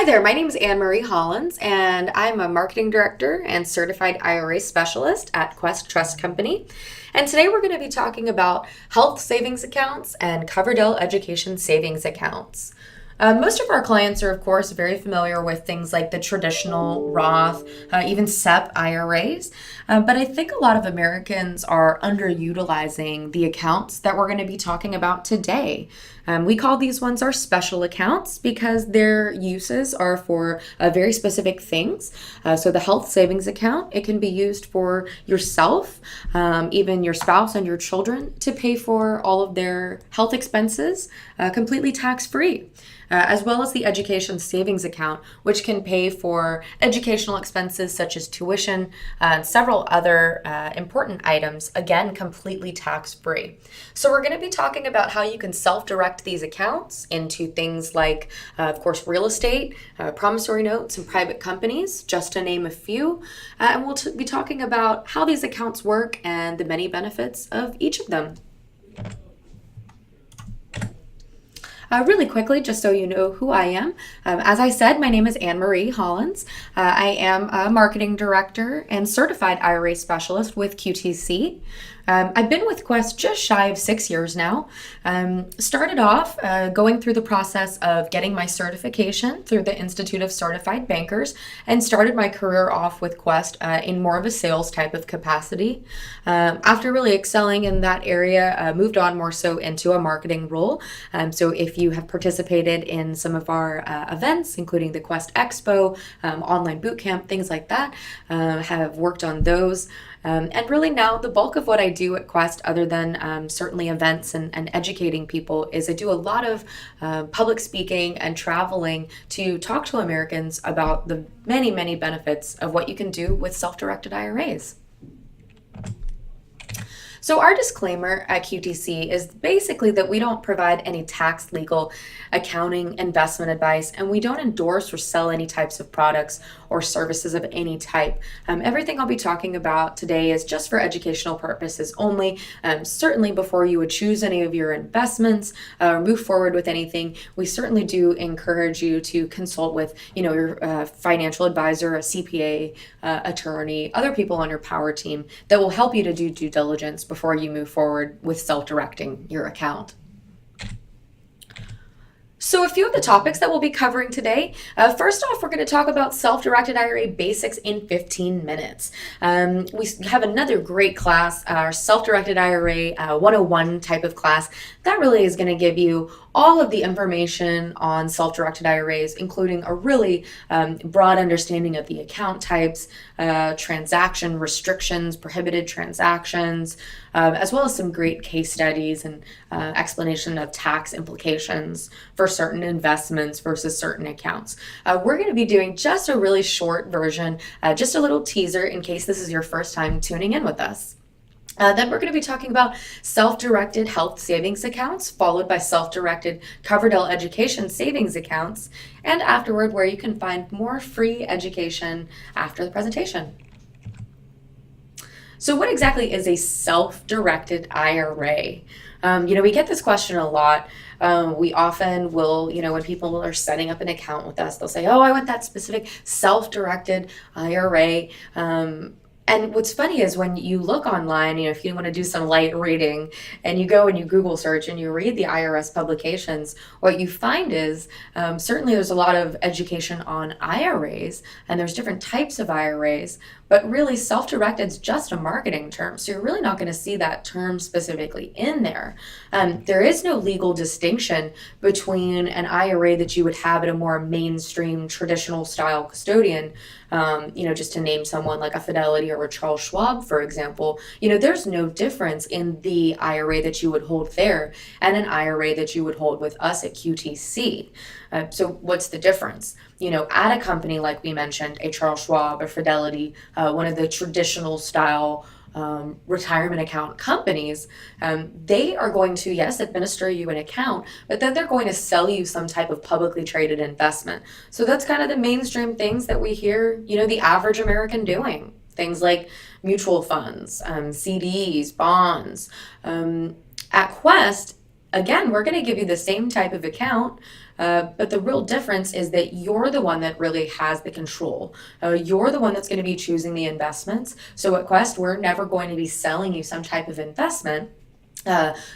there, my name is Marie Hollonds, and I'm a marketing director and certified IRA specialist at Quest Trust Company. And today we're going to be talking about health savings accounts and Coverdell education savings accounts. Most of our clients are, of course, very familiar with things like the traditional Roth, even SEP IRAs. But I think a lot of Americans are underutilizing the accounts that we're going to be talking about today. We call these ones our special accounts because their uses are for very specific things. So the health savings account, it can be used for yourself, even your spouse and your children to pay for all of their health expenses completely tax-free. As well as the education savings account, which can pay for educational expenses such as tuition and several other important items, again, completely tax-free. So we're going to be talking about how you can self-direct these accounts into things like, of course, real estate, promissory notes, and private companies, just to name a few. And we'll be talking about how these accounts work and the many benefits of each of them. Really quickly, just so you know who I am. As I said, my name is Marie Hollonds. I am a marketing director and certified IRA specialist with QTC. I've been with Quest just shy of 6 years now. Started off going through the process of getting my certification through the Institute of Certified Bankers and started my career off with Quest in more of a sales type of capacity. After really excelling in that area, moved on more so into a marketing role. So if you have participated in some of our events, including the Quest Expo, online bootcamp, things like that, have worked on those. And really now the bulk of what I do at Quest, other than certainly events and educating people, is I do a lot of public speaking and traveling to talk to Americans about the many, many benefits of what you can do with self-directed IRAs. So our disclaimer at QTC is basically that we don't provide any tax, legal, accounting, investment advice, and we don't endorse or sell any types of products or services of any type. Everything I'll be talking about today is just for educational purposes only. Certainly before you would choose any of your investments or move forward with anything, we certainly do encourage you to consult with, your financial advisor, a CPA, attorney, other people on your power team that will help you to do due diligence before you move forward with self-directing your account. So a few of the topics that we'll be covering today. First off, we're going to talk about self-directed IRA basics in 15 minutes. We have another great class, our self-directed IRA 101 type of class. That really is going to give you all of the information on self-directed IRAs, including a really broad understanding of the account types, transaction restrictions, prohibited transactions, as well as some great case studies and explanation of tax implications for certain investments versus certain accounts. We're going to be doing just a really short version, just a little teaser in case this is your first time tuning in with us. Then we're going to be talking about self-directed health savings accounts, followed by self-directed Coverdell education savings accounts, and afterward where you can find more free education after the presentation. So what exactly is a self-directed IRA? We get this question a lot. We often will, when people are setting up an account with us, they'll say, oh, I want that specific self-directed IRA. And what's funny is when you look online, if you want to do some light reading and you go and you Google search and you read the IRS publications, what you find is certainly there's a lot of education on IRAs and there's different types of IRAs, but really self-directed is just a marketing term. So you're really not going to see that term specifically in there. There is no legal distinction between an IRA that you would have at a more mainstream traditional style custodian, just to name someone like a Fidelity or a Charles Schwab, for example. There's no difference in the IRA that you would hold there and an IRA that you would hold with us at QTC. So what's the difference? At a company like we mentioned, a Charles Schwab or Fidelity, one of the traditional style retirement account companies, they are going to, yes, administer you an account, but then they're going to sell you some type of publicly traded investment. So that's kind of the mainstream things that we hear, the average American doing. Things like mutual funds, CDs, bonds. At Quest, again, we're going to give you the same type of account, but the real difference is that you're the one that really has the control. You're the one that's going to be choosing the investments. So at Quest, we're never going to be selling you some type of investment.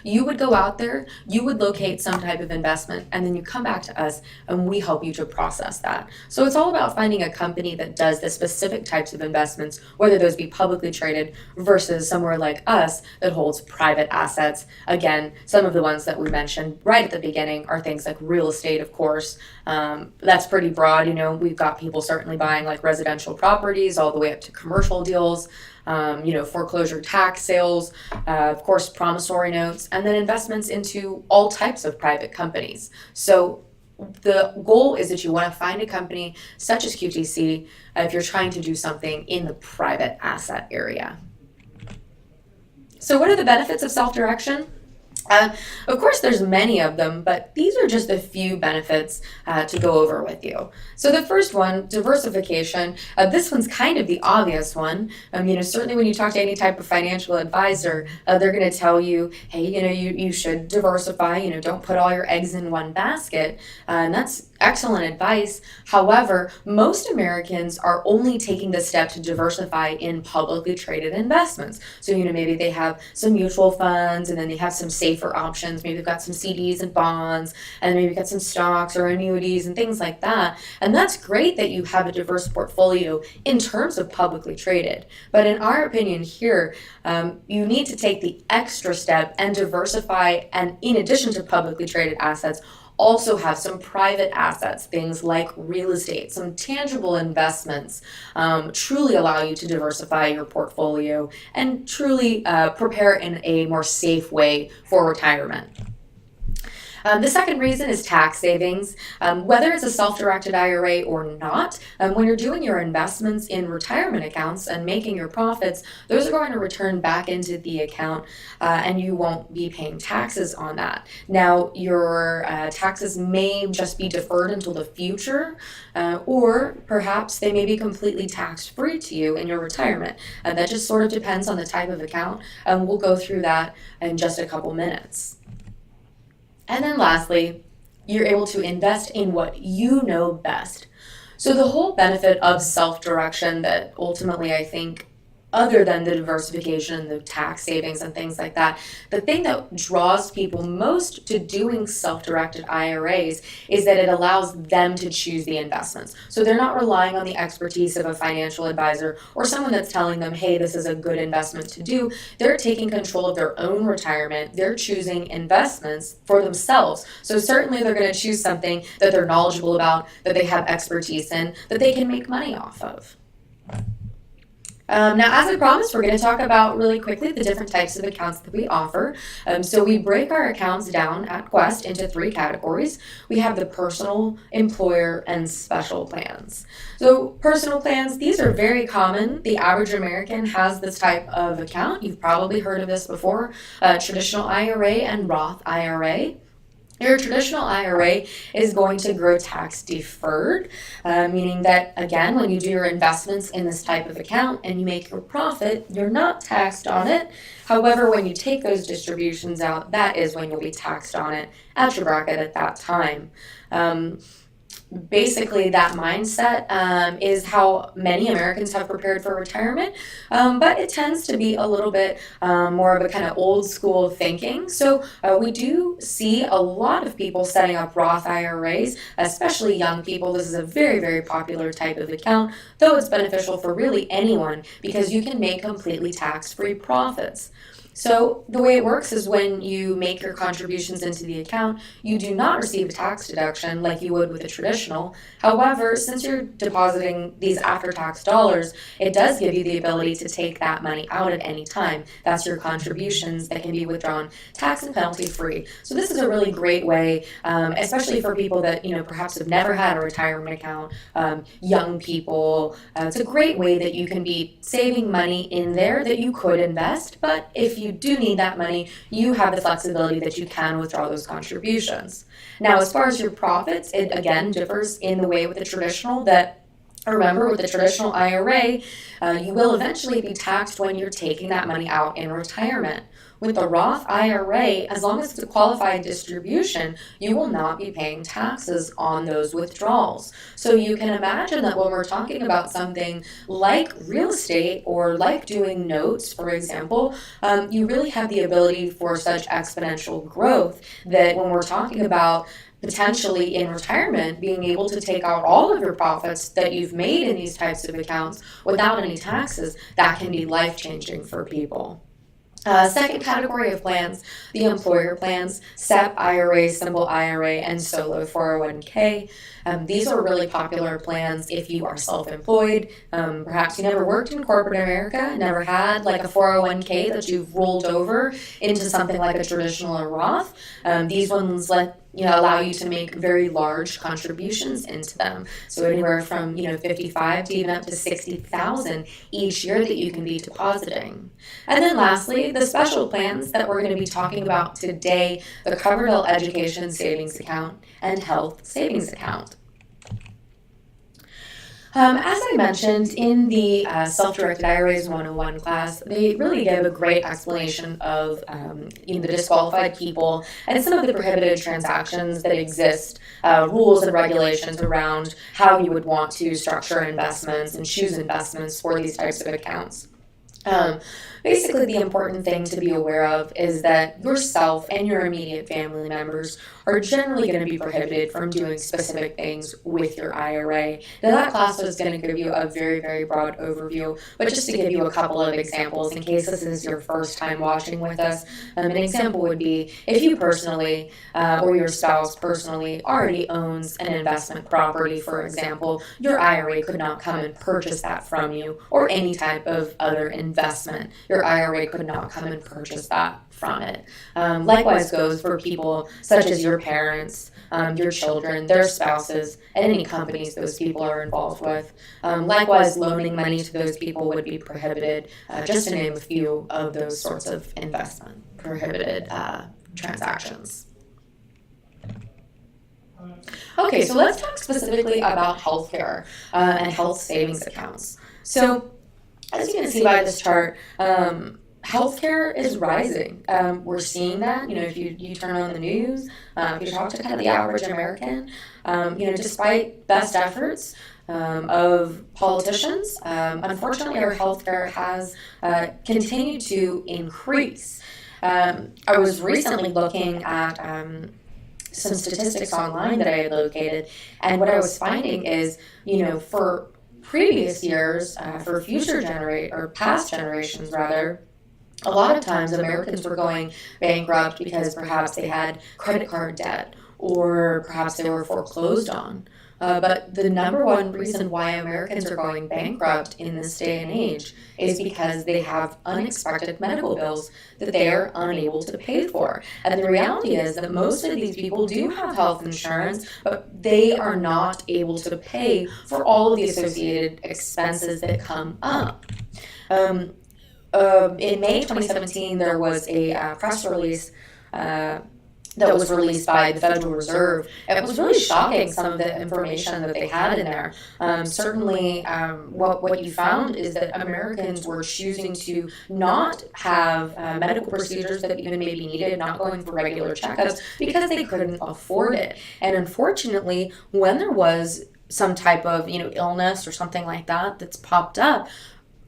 You would go out there, you would locate some type of investment, and then you come back to us and we help you to process that. So it's all about finding a company that does the specific types of investments, whether those be publicly traded versus somewhere like us that holds private assets. Again, some of the ones that we mentioned right at the beginning are things like real estate, of course. That's pretty broad. We've got people certainly buying like residential properties all the way up to commercial deals. Foreclosure tax sales, of course, promissory notes, and then investments into all types of private companies. So the goal is that you want to find a company such as QTC if you're trying to do something in the private asset area. So what are the benefits of self-direction? Of course, there's many of them, but these are just a few benefits to go over with you. So the first one, diversification. This one's kind of the obvious one. Certainly when you talk to any type of financial advisor, they're going to tell you, hey, you should diversify. Don't put all your eggs in one basket, and that's excellent advice. However, most Americans are only taking the step to diversify in publicly traded investments. So, maybe they have some mutual funds and then they have some safer options. Maybe they've got some CDs and bonds, and maybe you've got some stocks or annuities and things like that. And that's great that you have a diverse portfolio in terms of publicly traded. But in our opinion here, you need to take the extra step and diversify, and in addition to publicly traded assets, also have some private assets, things like real estate, some tangible investments, truly allow you to diversify your portfolio and truly prepare in a more safe way for retirement. The second reason is tax savings. Whether it's a self-directed IRA or not, when you're doing your investments in retirement accounts and making your profits, those are going to return back into the account and you won't be paying taxes on that. Now, your taxes may just be deferred until the future, or perhaps they may be completely tax-free to you in your retirement. That just sort of depends on the type of account, and we'll go through that in just a couple minutes. And then lastly, you're able to invest in what you know best. So the whole benefit of self-direction that ultimately I think, other than the diversification, the tax savings and things like that, the thing that draws people most to doing self-directed IRAs is that it allows them to choose the investments. So they're not relying on the expertise of a financial advisor or someone that's telling them, hey, this is a good investment to do. They're taking control of their own retirement. They're choosing investments for themselves. So certainly they're going to choose something that they're knowledgeable about, that they have expertise in, that they can make money off of. Now, as I promised, we're going to talk about really quickly the different types of accounts that we offer. So we break our accounts down at Quest into 3 categories. We have the personal, employer, and special plans. So personal plans, these are very common. The average American has this type of account. You've probably heard of this before, traditional IRA and Roth IRA. Your traditional IRA is going to grow tax deferred, meaning that, again, when you do your investments in this type of account and you make your profit, you're not taxed on it. However, when you take those distributions out, that is when you'll be taxed on it at your bracket at that time. Basically, that mindset is how many Americans have prepared for retirement, but it tends to be a little bit more of a kind of old school thinking. So we do see a lot of people setting up Roth IRAs, especially young people. This is a very, very popular type of account, though it's beneficial for really anyone because you can make completely tax-free profits. So the way it works is when you make your contributions into the account, you do not receive a tax deduction like you would with a traditional. However, since you're depositing these after-tax dollars, it does give you the ability to take that money out at any time. That's your contributions that can be withdrawn tax and penalty free. So this is a really great way, especially for people that perhaps have never had a retirement account, young people. It's a great way that you can be saving money in there that you could invest, but if you do need that money, you have the flexibility that you can withdraw those contributions. Now, as far as your profits, it again differs in the way with the traditional that Remember, with the traditional IRA, you will eventually be taxed when you're taking that money out in retirement. With the Roth IRA, as long as it's a qualified distribution, you will not be paying taxes on those withdrawals. So you can imagine that when we're talking about something like real estate or like doing notes, for example, you really have the ability for such exponential growth that when we're talking about potentially in retirement being able to take out all of your profits that you've made in these types of accounts without any taxes, that can be life-changing for people. Second category of plans, the employer plans, SEP, IRA, simple IRA, and solo 401k. These are really popular plans if you are self-employed. Perhaps you never worked in corporate America, never had like a 401k that you've rolled over into something like a traditional or Roth. These ones allow you to make very large contributions into them. So anywhere from 55 to even up to 60,000 each year that you can be depositing. And then lastly, the special plans that we're going to be talking about today, the Coverdell Education Savings Account and Health Savings Account. As I mentioned in the Self-Directed IRAs 101 class, they really give a great explanation of the disqualified people and some of the prohibited transactions that exist, rules and regulations around how you would want to structure investments and choose investments for these types of accounts. Basically, the important thing to be aware of is that yourself and your immediate family members are generally going to be prohibited from doing specific things with your IRA. Now, that class is going to give you a very, very broad overview, but just to give you a couple of examples in case this is your first time watching with us, an example would be if you personally or your spouse personally already owns an investment property, for example, your IRA could not come and purchase that from you or any type of other investment. Your IRA could not come and purchase that from it. Likewise goes for people such as your parents, your children, their spouses, and any companies those people are involved with. Likewise, loaning money to those people would be prohibited, just to name a few of those sorts of investment prohibited transactions. Okay, so let's talk specifically about healthcare and health savings accounts. So as you can see by this chart, healthcare is rising. We're seeing that, if you turn on the news, if you talk to kind of the average American, despite best efforts of politicians, unfortunately our healthcare has continued to increase. I was recently looking at some statistics online that I had located, and what I was finding is, for previous years, for past generations rather, a lot of times Americans were going bankrupt because perhaps they had credit card debt or perhaps they were foreclosed on. But the number one reason why Americans are going bankrupt in this day and age is because they have unexpected medical bills that they are unable to pay for. And the reality is that most of these people do have health insurance, but they are not able to pay for all of the associated expenses that come up. In May 2017, there was a press release that was released by the Federal Reserve. It was really shocking, some of the information that they had in there. Certainly, what you found is that Americans were choosing to not have medical procedures that even maybe needed, not going for regular checkups because they couldn't afford it. And unfortunately, when there was some type of illness or something like that that's popped up,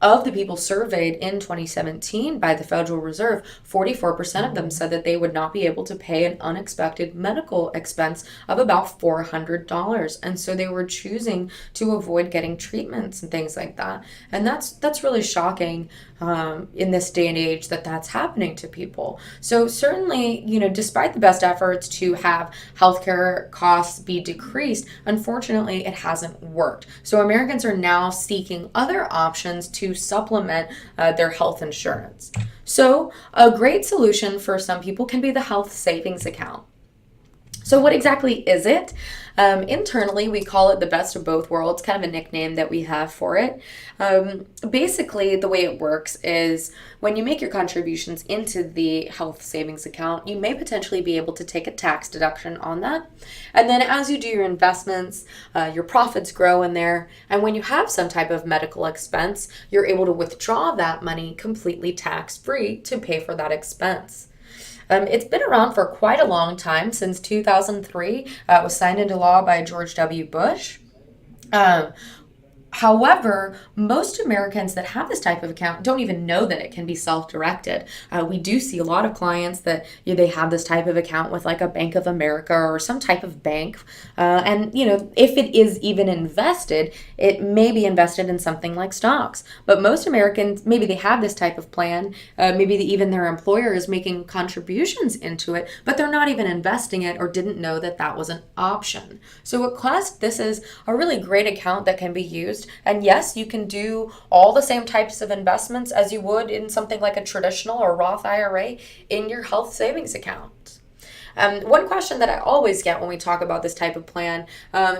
of the people surveyed in 2017 by the Federal Reserve, 44% of them said that they would not be able to pay an unexpected medical expense of about $400. And so they were choosing to avoid getting treatments and things like that. And that's really shocking in this day and age that that's happening to people. So certainly, despite the best efforts to have healthcare costs be decreased, unfortunately, it hasn't worked. So Americans are now seeking other options to supplement their health insurance. So a great solution for some people can be the health savings account. So what exactly is it? Internally, we call it the best of both worlds, kind of a nickname that we have for it. Basically, the way it works is when you make your contributions into the health savings account, you may potentially be able to take a tax deduction on that. And then as you do your investments, your profits grow in there. And when you have some type of medical expense, you're able to withdraw that money completely tax-free to pay for that expense. It's been around for quite a long time, since 2003. It was signed into law by George W. Bush. Um, However, most Americans that have this type of account don't even know that it can be self-directed. We do see a lot of clients that they have this type of account with like a Bank of America or some type of bank. And if it is even invested, it may be invested in something like stocks. But most Americans, maybe they have this type of plan. Maybe even their employer is making contributions into it, but they're not even investing it or didn't know that that was an option. So at Quest, this is a really great account that can be used. And yes, you can do all the same types of investments as you would in something like a traditional or Roth IRA in your health savings account. One question that I always get when we talk about this type of plan,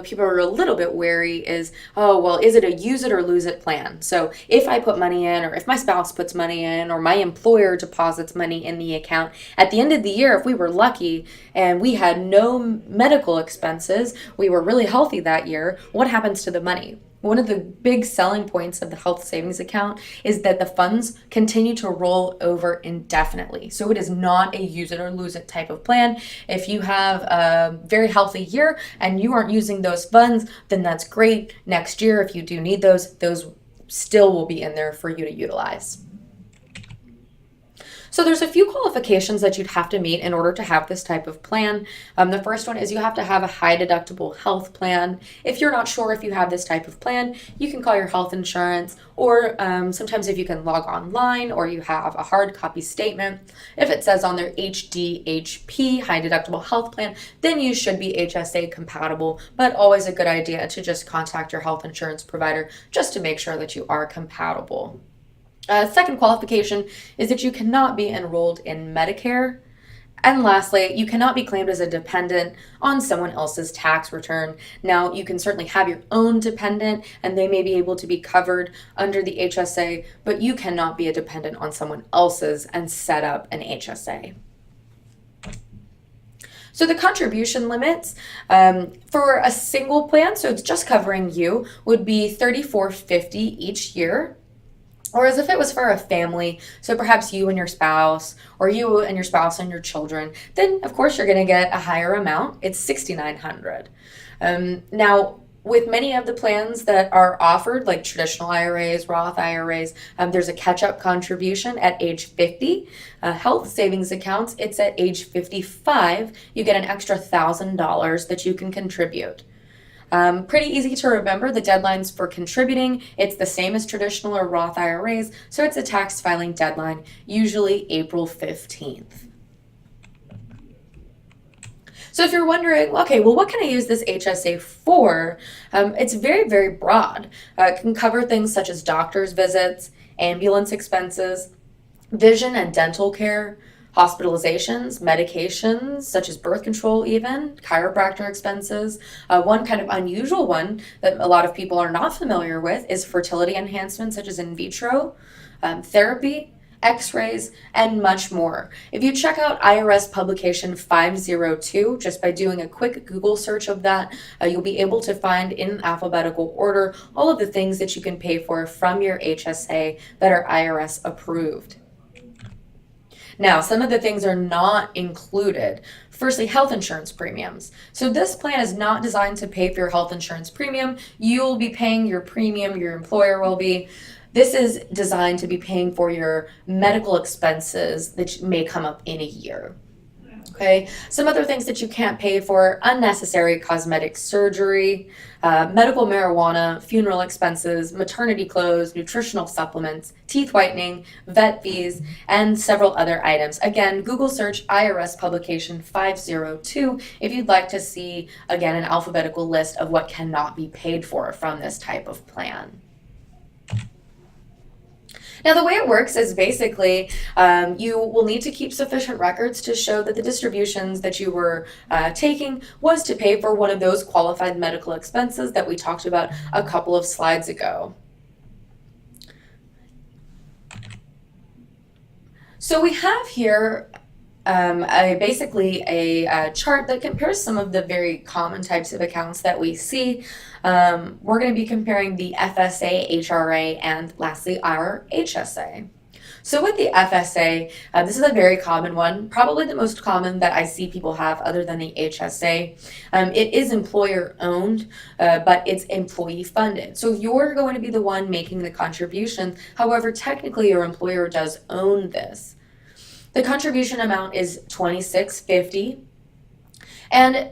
people are a little bit wary, is, oh, well, is it a use it or lose it plan? So if I put money in, or if my spouse puts money in, or my employer deposits money in the account, at the end of the year, if we were lucky and we had no medical expenses, we were really healthy that year, what happens to the money? One of the big selling points of the health savings account is that the funds continue to roll over indefinitely. So it is not a use it or lose it type of plan. If you have a very healthy year and you aren't using those funds, then that's great. Next year, if you do need those still will be in there for you to utilize. So there's a few qualifications that you'd have to meet in order to have this type of plan. The first one is you have to have a high deductible health plan. If you're not sure if you have this type of plan, you can call your health insurance, or sometimes if you can log online or you have a hard copy statement, if it says on their HDHP, high deductible health plan, then you should be HSA compatible, but always a good idea to just contact your health insurance provider just to make sure that you are compatible. Second qualification is that you cannot be enrolled in Medicare. And lastly, you cannot be claimed as a dependent on someone else's tax return. Now, you can certainly have your own dependent, and they may be able to be covered under the HSA, but you cannot be a dependent on someone else's and set up an HSA. So the contribution limits for a single plan, so it's just covering you, would be $34.50 each year. Or as if it was for a family, so perhaps you and your spouse, or you and your spouse and your children, then of course you're going to get a higher amount. It's $6,900. Now, with many of the plans that are offered, like traditional IRAs, Roth IRAs, there's a catch-up contribution at age 50. Health savings accounts, it's at age 55. You get an extra $1,000 that you can contribute. Pretty easy to remember the deadlines for contributing. It's the same as traditional or Roth IRAs, so it's a tax filing deadline, usually April 15th. So if you're wondering, okay, well, what can I use this HSA for? It's very, very broad. It can cover things such as doctor's visits, ambulance expenses, vision and dental care, hospitalizations, medications, such as birth control even, chiropractor expenses. One kind of unusual one that a lot of people are not familiar with is fertility enhancement, such as in vitro, therapy, x-rays, and much more. If you check out IRS publication 502, just by doing a quick Google search of that, you'll be able to find in alphabetical order all of the things that you can pay for from your HSA that are IRS approved. Now, some of the things are not included. Firstly, health insurance premiums. So this plan is not designed to pay for your health insurance premium. You'll be paying your premium, your employer will be. This is designed to be paying for your medical expenses that may come up in a year. Okay, some other things that you can't pay for: unnecessary cosmetic surgery, medical marijuana, funeral expenses, maternity clothes, nutritional supplements, teeth whitening, vet fees, and several other items. Again, Google search IRS publication 502 if you'd like to see, again, an alphabetical list of what cannot be paid for from this type of plan. Now, the way it works is basically you will need to keep sufficient records to show that the distributions that you were taking was to pay for one of those qualified medical expenses that we talked about a couple of slides ago. So we have here basically a chart that compares some of the very common types of accounts that we see. We're going to be comparing the FSA, HRA, and lastly our HSA. So with the FSA, this is a very common one, probably the most common that I see people have other than the HSA. It is employer owned, but it's employee funded. So you're going to be the one making the contribution. However, technically your employer does own this. The contribution amount is $26.50, and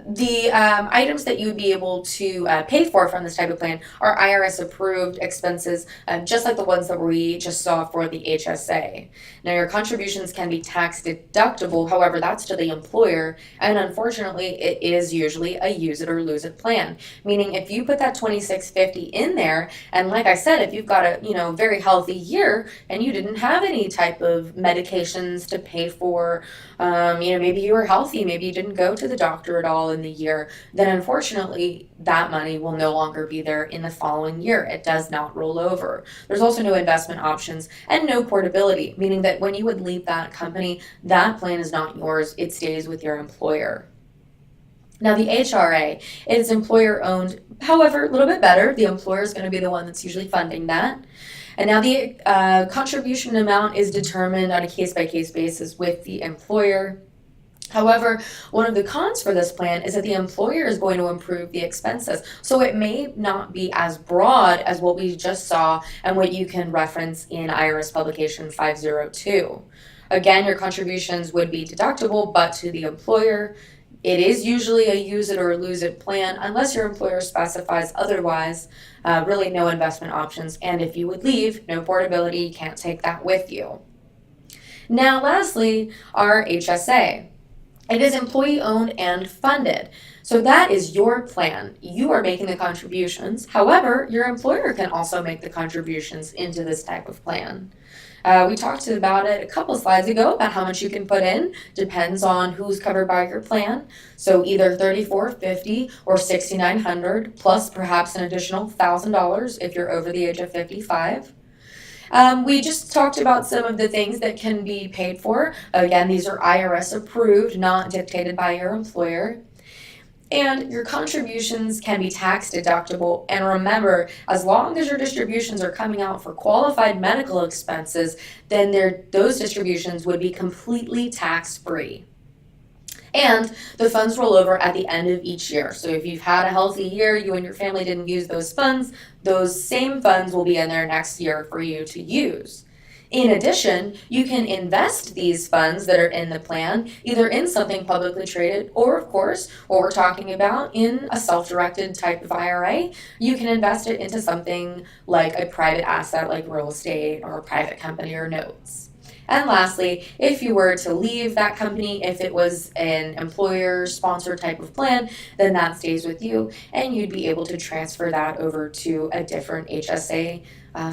the items that you would be able to pay for from this type of plan are IRS approved expenses, just like the ones that we just saw for the HSA. Now, your contributions can be tax deductible, however, that's to the employer, and unfortunately, it is usually a use it or lose it plan. Meaning, if you put that $26.50 in there, and like I said, if you've got a very healthy year and you didn't have any type of medications to pay for, maybe you were healthy, maybe you didn't go to the doctor at all in the year, then unfortunately that money will no longer be there in the following year. It does not roll over. There's also no investment options and no portability, meaning that when you would leave that company, that plan is not yours. It stays with your employer. Now, the HRA is employer owned, however, a little bit better. The employer is going to be the one that's usually funding that. And now the contribution amount is determined on a case-by-case basis with the employer. However, one of the cons for this plan is that the employer is going to improve the expenses. So it may not be as broad as what we just saw and what you can reference in IRS publication 502. Again, your contributions would be deductible, but to the employer. It is usually a use it or lose it plan unless your employer specifies otherwise. Really no investment options. And if you would leave, no portability, you can't take that with you. Now, lastly, our HSA. It is employee owned and funded. So that is your plan. You are making the contributions. However, your employer can also make the contributions into this type of plan. We talked about it a couple slides ago about how much you can put in. Depends on who's covered by your plan. So either $34.50 or $6,900 plus perhaps an additional $1,000 if you're over the age of 55. We just talked about some of the things that can be paid for. Again, these are IRS approved, not dictated by your employer. And your contributions can be tax deductible. And remember, as long as your distributions are coming out for qualified medical expenses, then those distributions would be completely tax-free. And the funds roll over at the end of each year. So if you've had a healthy year, you and your family didn't use those funds, those same funds will be in there next year for you to use. In addition, you can invest these funds that are in the plan either in something publicly traded or, of course, what we're talking about in a self-directed type of IRA. You can invest it into something like a private asset like real estate or a private company or notes. And lastly, if you were to leave that company, if it was an employer-sponsored type of plan, then that stays with you and you'd be able to transfer that over to a different HSA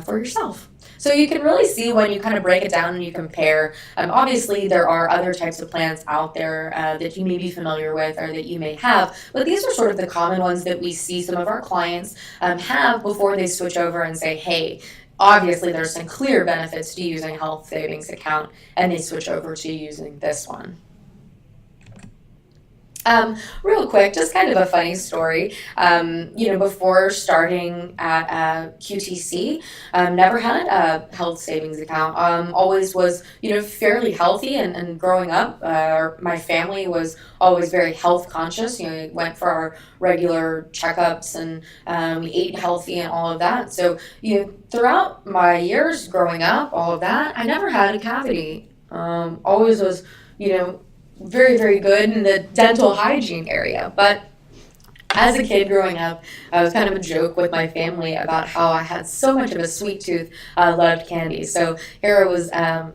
for yourself. So you can really see when you kind of break it down and you compare. Obviously, there are other types of plans out there that you may be familiar with or that you may have, but these are sort of the common ones that we see some of our clients have before they switch over and say, hey, obviously there's some clear benefits to using a health savings account, and they switch over to using this one. Real quick, just kind of a funny story. Before starting at QTC, never had a health savings account. Always was, fairly healthy, and growing up, my family was always very health conscious. We went for our regular checkups and we ate healthy and all of that. So, throughout my years growing up, all of that, I never had a cavity. Always was, very, very good in the dental hygiene area. But As a kid growing up, I was kind of a joke with my family about how I had so much of a sweet tooth. I loved candy. So here I was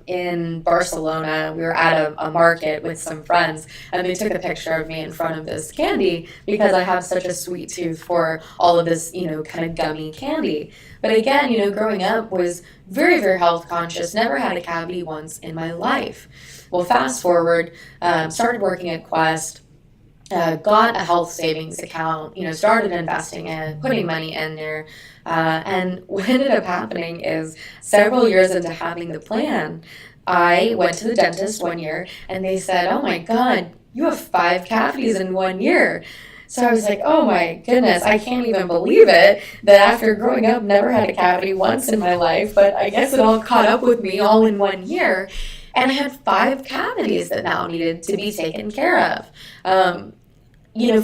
in Barcelona. We were at a market with some friends, and they took a picture of me in front of this candy because I have such a sweet tooth for all of this, kind of gummy candy. But again, growing up was very, very health conscious, never had a cavity once in my life. Well, fast forward, started working at Quest, got a health savings account, started investing in it, putting money in there. And what ended up happening is several years into having the plan, I went to the dentist one year and they said, "Oh my God, you have 5 cavities in 1 year." So I was like, oh my goodness, I can't even believe it that after growing up, never had a cavity once in my life, but I guess it all caught up with me all in 1 year. And I had 5 cavities that now needed to be taken care of.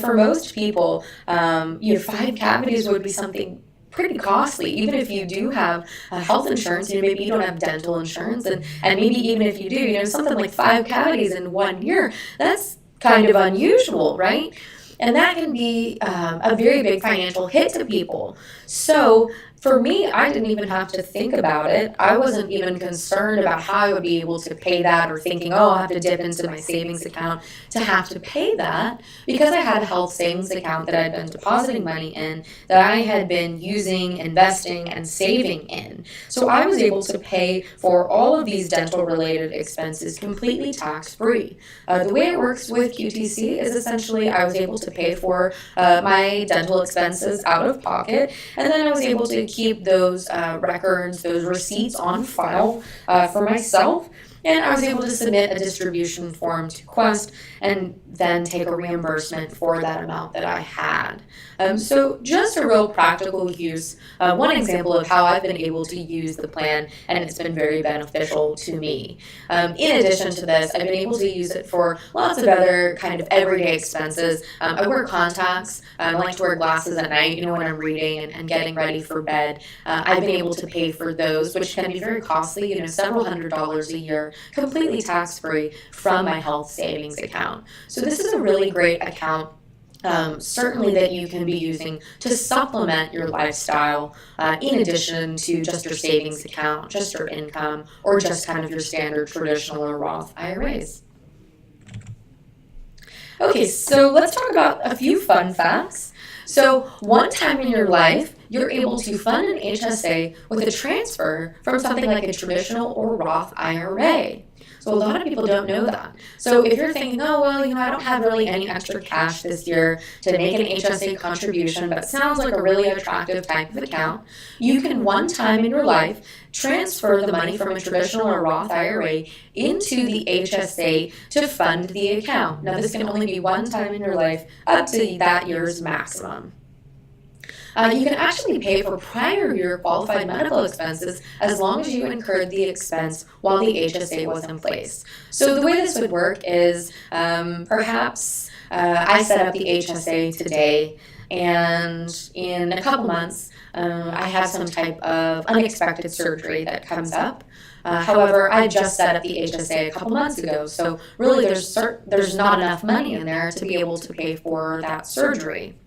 For most people, 5 cavities would be something pretty costly, even if you do have health insurance. Maybe you don't have dental insurance, and maybe even if you do, something like 5 cavities in 1 year, that's kind of unusual, right? And that can be a very big financial hit to people. So for me, I didn't even have to think about it. I wasn't even concerned about how I would be able to pay that, or thinking, oh, I'll have to dip into my savings account to have to pay that, because I had a health savings account that I'd been depositing money in, that I had been using, investing, and saving in. So I was able to pay for all of these dental related expenses completely tax free. The way it works with QTC is essentially I was able to pay for my dental expenses out of pocket, and then I was able to keep those records, those receipts on file for myself. And I was able to submit a distribution form to Quest and then take a reimbursement for that amount that I had. So just a real practical use, one example of how I've been able to use the plan, and it's been very beneficial to me. In addition to this, I've been able to use it for lots of other kind of everyday expenses. I wear contacts. I like to wear glasses at night, when I'm reading and getting ready for bed. I've been able to pay for those, which can be very costly, several $100s a year, completely tax-free from my health savings account. So this is a really great account, certainly that you can be using to supplement your lifestyle, in addition to just your savings account, just your income, or just kind of your standard traditional or Roth IRAs. Okay, so let's talk about a few fun facts. So one time in your life, you're able to fund an HSA with a transfer from something like a traditional or Roth IRA. So a lot of people don't know that. So if you're thinking, oh, well, I don't have really any extra cash this year to make an HSA contribution, but it sounds like a really attractive type of account, you can one time in your life transfer the money from a traditional or Roth IRA into the HSA to fund the account. Now, this can only be one time in your life up to that year's maximum. You can actually pay for prior year qualified medical expenses as long as you incurred the expense while the HSA was in place. So the way this would work is perhaps I set up the HSA today, and in a couple months I have some type of unexpected surgery that comes up. However, I just set up the HSA a couple months ago, so really there's not enough money in there to be able to pay for that surgery.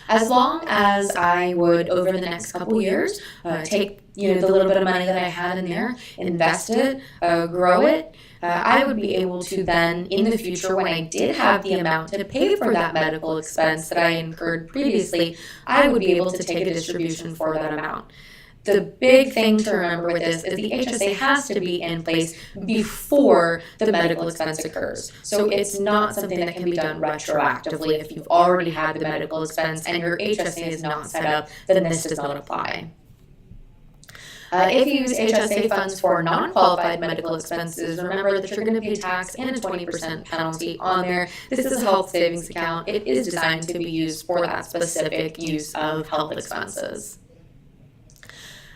As long as I would, over the next couple years, take the little bit of money that I had in there, invest it, grow it, I would be able to then, in the future, when I did have the amount to pay for that medical expense that I incurred previously, I would be able to take a distribution for that amount. The big thing to remember with this is the HSA has to be in place before the medical expense occurs. So it's not something that can be done retroactively. If you've already had the medical expense and your HSA is not set up, then this does not apply. If you use HSA funds for non-qualified medical expenses, remember that you're going to pay tax and a 20% penalty on there. This is a health savings account. It is designed to be used for that specific use of health expenses.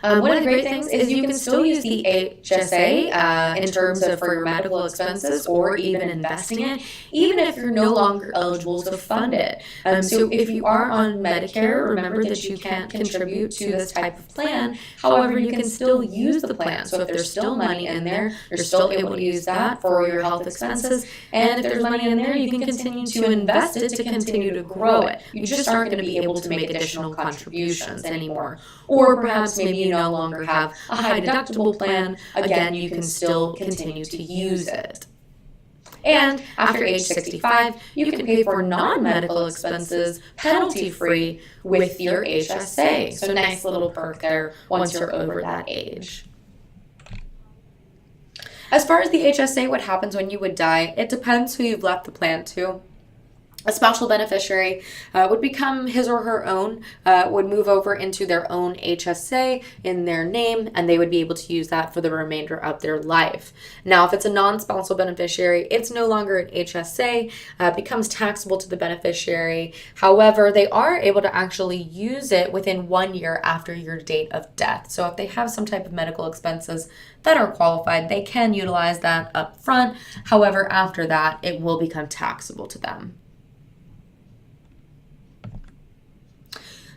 One of the great things is you can still use the HSA in terms of for your medical expenses or even investing it, even if you're no longer eligible to fund it. So if you are on Medicare, remember that you can't contribute to this type of plan. However, you can still use the plan. So if there's still money in there, you're still able to use that for your health expenses. And if there's money in there, you can continue to invest it to continue to grow it. You just aren't going to be able to make additional contributions anymore. Or perhaps maybe you no longer have a high deductible plan. Again, you can still continue to use it. And after age 65, you can pay for non-medical expenses penalty-free with your HSA. So nice little perk there once you're over that age. As far as the HSA, what happens when you would die, it depends who you've left the plan to. A spousal beneficiary would become his or her own, would move over into their own HSA in their name, and they would be able to use that for the remainder of their life. Now, if it's a non-spousal beneficiary, it's no longer an HSA, becomes taxable to the beneficiary. However, they are able to actually use it within 1 year after your date of death. So if they have some type of medical expenses that are qualified, they can utilize that up front. However, after that, it will become taxable to them.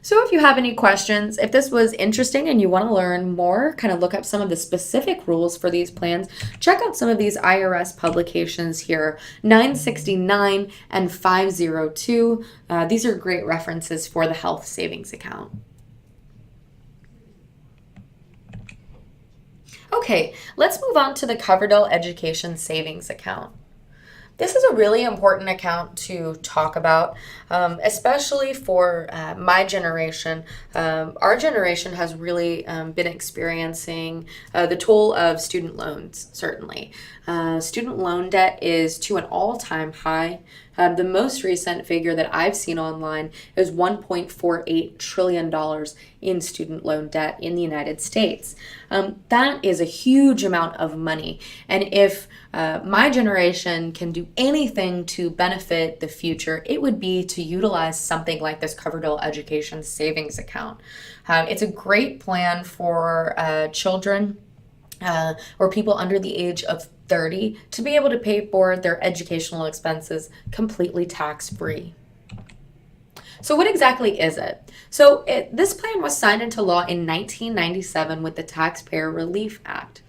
So if you have any questions, if this was interesting and you want to learn more, kind of look up some of the specific rules for these plans, check out some of these IRS publications here, 969 and 502. These are great references for the health savings account. Okay, let's move on to the Coverdell Education Savings Account. This is a really important account to talk about, especially for my generation. Our generation has really been experiencing the toll of student loans, certainly. Student loan debt is to an all-time high. The most recent figure that I've seen online is $1.48 trillion in student loan debt in the United States. That is a huge amount of money. And if my generation can do anything to benefit the future, it would be to utilize something like this Coverdell Education Savings Account. It's a great plan for children or people under the age of 30 to be able to pay for their educational expenses completely tax-free. So what exactly is it? So this plan was signed into law in 1997 with the Taxpayer Relief Act.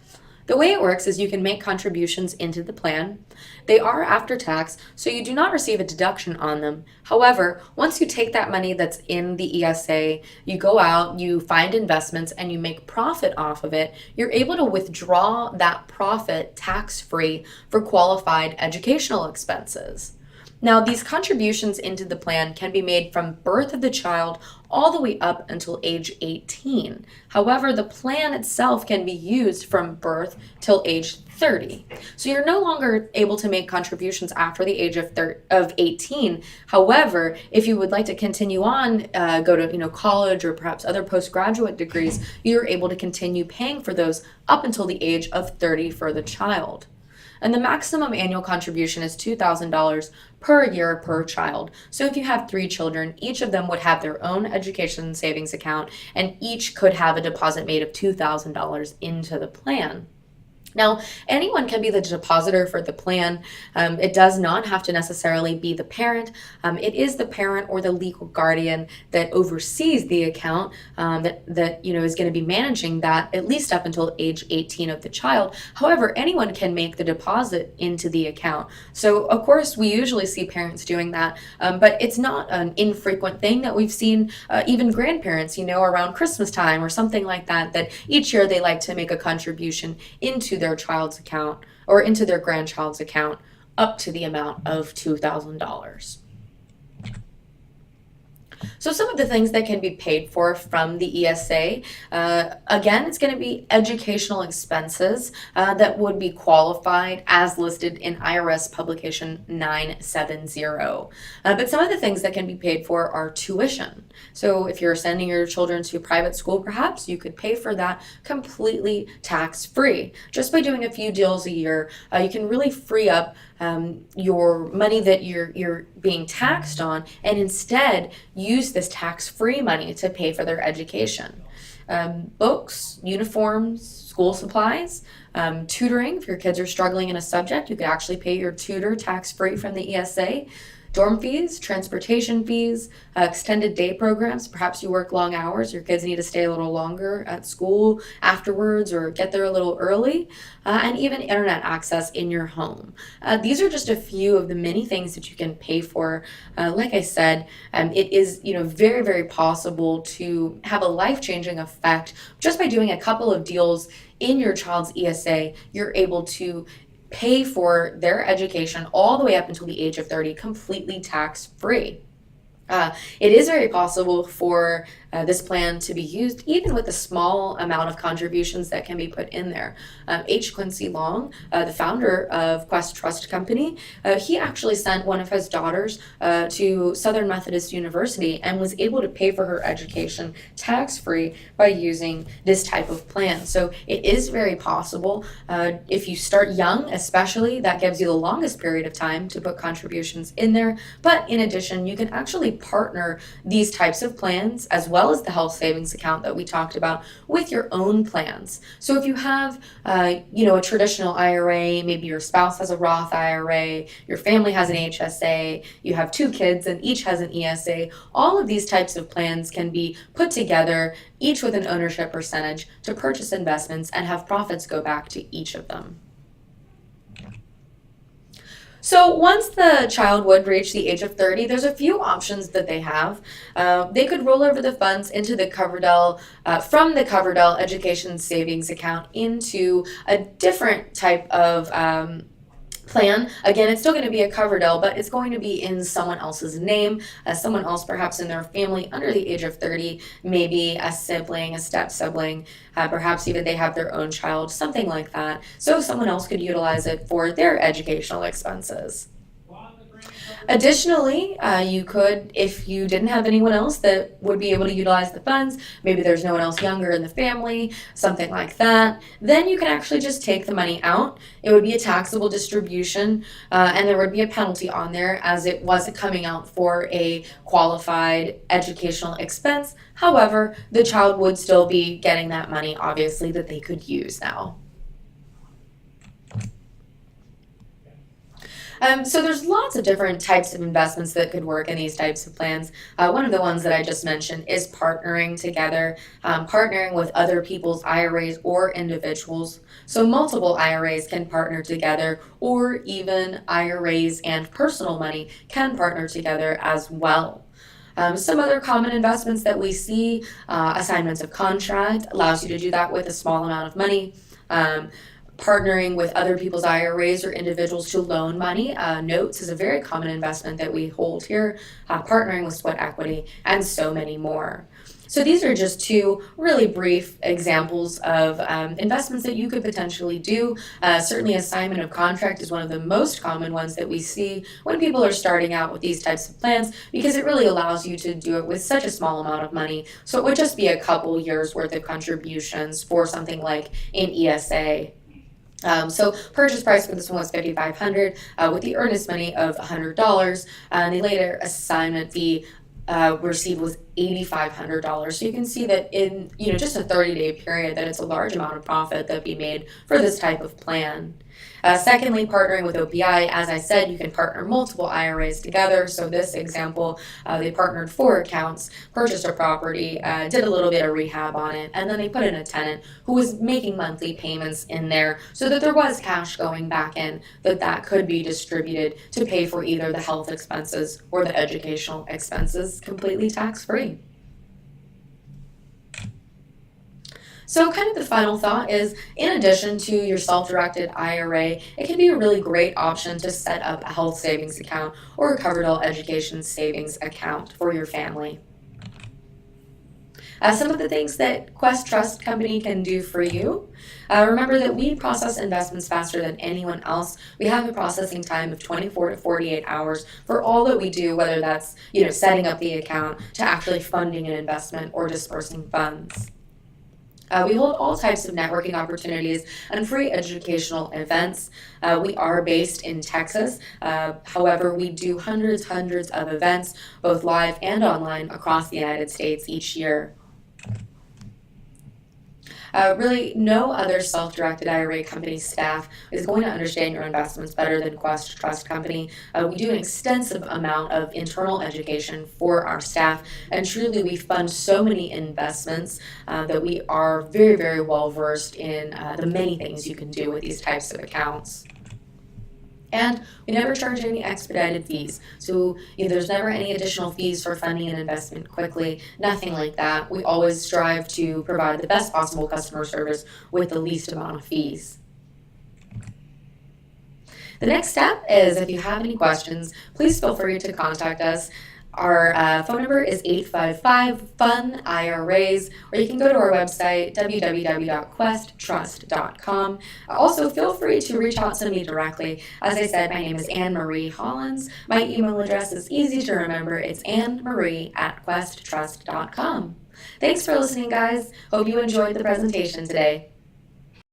The way it works is you can make contributions into the plan. They are after tax, so you do not receive a deduction on them. However, once you take that money that's in the ESA, you go out, you find investments, and you make profit off of it, you're able to withdraw that profit tax-free for qualified educational expenses. Now, these contributions into the plan can be made from birth of the child all the way up until age 18. However, the plan itself can be used from birth till age 30. So you're no longer able to make contributions after the age of 18. However, if you would like to continue on, go to college or perhaps other postgraduate degrees, you're able to continue paying for those up until the age of 30 for the child. And the maximum annual contribution is $2,000 per year per child. So if you have 3 children, each of them would have their own education savings account, and each could have a deposit made of $2,000 into the plan. Now, anyone can be the depositor for the plan. It does not have to necessarily be the parent. It is the parent or the legal guardian that oversees the account that is going to be managing that at least up until age 18 of the child. However, anyone can make the deposit into the account. So, of course, we usually see parents doing that, but it's not an infrequent thing that we've seen even grandparents, around Christmas time or something like that, that each year they like to make a contribution into their child's account or into their grandchild's account up to the amount of $2,000. So some of the things that can be paid for from the ESA, again, it's going to be educational expenses that would be qualified as listed in IRS publication 970. But some of the things that can be paid for are tuition. So if you're sending your children to private school, perhaps you could pay for that completely tax-free. Just by doing a few deals a year, you can really free up your money that you're being taxed on, and instead use this tax-free money to pay for their education. books, uniforms, school supplies, tutoring. If your kids are struggling in a subject, you could actually pay your tutor tax-free from the ESA. Dorm fees, transportation fees, extended day programs. Perhaps you work long hours, your kids need to stay a little longer at school afterwards or get there a little early, and even internet access in your home. These are just a few of the many things that you can pay for. Like I said, it is very, very possible to have a life-changing effect just by doing a couple of deals in your child's ESA. You're able to pay for their education all the way up until the age of 30 completely tax-free. It is very possible for this plan to be used even with a small amount of contributions that can be put in there. H. Quincy Long, the founder of Quest Trust Company, he actually sent one of his daughters to Southern Methodist University and was able to pay for her education tax-free by using this type of plan. So it is very possible. If you start young, especially, that gives you the longest period of time to put contributions in there. But in addition, you can actually partner these types of plans as well as the health savings account that we talked about with your own plans. So if you have, a traditional IRA, maybe your spouse has a Roth IRA, your family has an HSA, you have 2 kids and each has an ESA, all of these types of plans can be put together, each with an ownership percentage, to purchase investments and have profits go back to each of them. So once the child would reach the age of 30, there's a few options that they have. They could roll over the funds into the Coverdell, from the Coverdell Education Savings Account into a different type of plan. Again, it's still going to be a Coverdell, but it's going to be in someone else's name, someone else perhaps in their family under the age of 30, maybe a sibling, a step sibling, perhaps even they have their own child, something like that. So someone else could utilize it for their educational expenses. Additionally, you could, if you didn't have anyone else that would be able to utilize the funds, maybe there's no one else younger in the family, something like that, then you can actually just take the money out. It would be a taxable distribution, and there would be a penalty on there as it wasn't coming out for a qualified educational expense. However, the child would still be getting that money, obviously, that they could use now. So there's lots of different types of investments that could work in these types of plans. One of the ones that I just mentioned is partnering together, partnering with other people's IRAs or individuals. So multiple IRAs can partner together, or even IRAs and personal money can partner together as well. Some other common investments that we see, assignments of contract allows you to do that with a small amount of money. Partnering with other people's IRAs or individuals to loan money. Notes is a very common investment that we hold here, partnering with sweat equity, and so many more. So these are just 2 really brief examples of investments that you could potentially do. Certainly assignment of contract is one of the most common ones that we see when people are starting out with these types of plans, because it really allows you to do it with such a small amount of money. So it would just be a couple years worth of contributions for something like an ESA. So purchase price for this one was $5,500 with the earnest money of $100, and the later assignment fee received was $8,500. So you can see that in just a 30-day period that it's a large amount of profit that be made for this type of plan. Secondly, partnering with OPI. As I said, you can partner multiple IRAs together. So this example, they partnered 4 accounts, purchased a property, did a little bit of rehab on it, and then they put in a tenant who was making monthly payments in there so that there was cash going back in that could be distributed to pay for either the health expenses or the educational expenses completely tax-free. So kind of the final thought is, in addition to your self-directed IRA, it can be a really great option to set up a health savings account or a Coverdell education savings account for your family. Some of the things that Quest Trust Company can do for you. Remember that we process investments faster than anyone else. We have a processing time of 24 to 48 hours for all that we do, whether that's setting up the account to actually funding an investment or dispersing funds. We hold all types of networking opportunities and free educational events. We are based in Texas. However, we do hundreds of events, both live and online, across the United States each year. Really, no other self-directed IRA company staff is going to understand your investments better than Quest Trust Company. We do an extensive amount of internal education for our staff, and truly we fund so many investments that we are very, very well versed in the many things you can do with these types of accounts. And we never charge any expedited fees. So there's never any additional fees for funding an investment quickly, nothing like that. We always strive to provide the best possible customer service with the least amount of fees. The next step is, if you have any questions, please feel free to contact us. Our phone number is 855-FUN-IRAs, or you can go to our website, www.questtrust.com. Also, feel free to reach out to me directly. As I said, my name is Marie Hollonds. My email address is easy to remember. It's annemarie@questtrust.com. Thanks for listening, guys. Hope you enjoyed the presentation today.